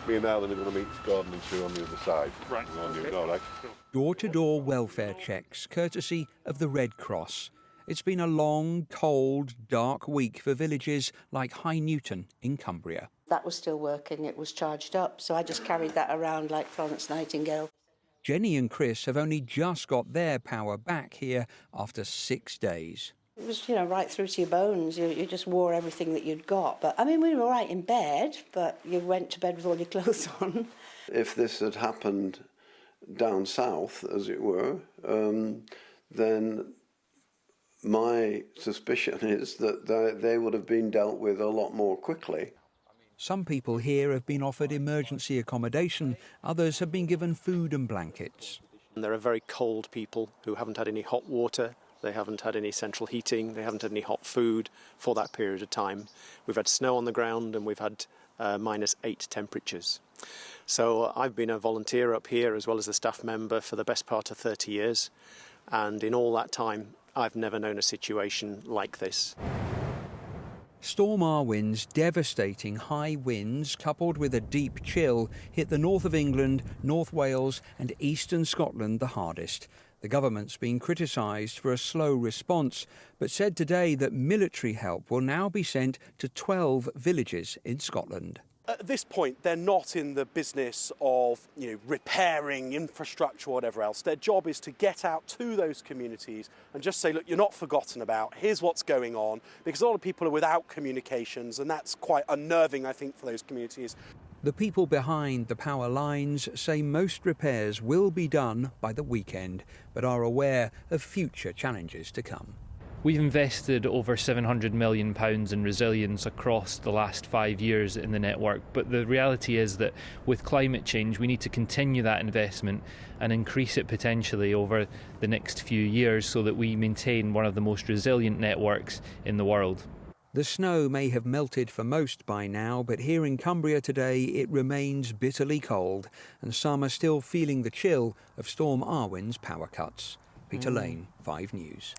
being now, then we're going to meet Gordon and Sue on the other side. Right. Okay. All right. Door-to-door welfare checks, courtesy of the Red Cross. It's been a long, cold, dark week for villages like High Newton in Cumbria. That was still working, it was charged up, so I just carried that around like Florence Nightingale. Jenny and Chris have only just got their power back here after 6 days. It was, right through to your bones. You just wore everything that you'd got. But, I mean, we were all right in bed, but you went to bed with all your clothes on. If this had happened down south, as it were, then my suspicion is that they would have been dealt with a lot more quickly. Some people here have been offered emergency accommodation, others have been given food and blankets. And there are very cold people who haven't had any hot water, they haven't had any central heating, they haven't had any hot food for that period of time. We've had snow on the ground and we've had -8 temperatures. So I've been a volunteer up here as well as a staff member for the best part of 30 years, and in all that time I've never known a situation like this. Storm Arwen's devastating high winds, coupled with a deep chill, hit the north of England, North Wales and eastern Scotland the hardest. The government's been criticised for a slow response, but said today that military help will now be sent to 12 villages in Scotland. At this point, they're not in the business of repairing infrastructure or whatever else. Their job is to get out to those communities and just say, look, you're not forgotten about, here's what's going on, because a lot of people are without communications, and that's quite unnerving, I think, for those communities. The people behind the power lines say most repairs will be done by the weekend, but are aware of future challenges to come. We've invested over £700 million in resilience across the last 5 years in the network, but the reality is that with climate change we need to continue that investment and increase it potentially over the next few years so that we maintain one of the most resilient networks in the world. The snow may have melted for most by now, but here in Cumbria today it remains bitterly cold, and some are still feeling the chill of Storm Arwen's power cuts. Peter Lane, 5 News.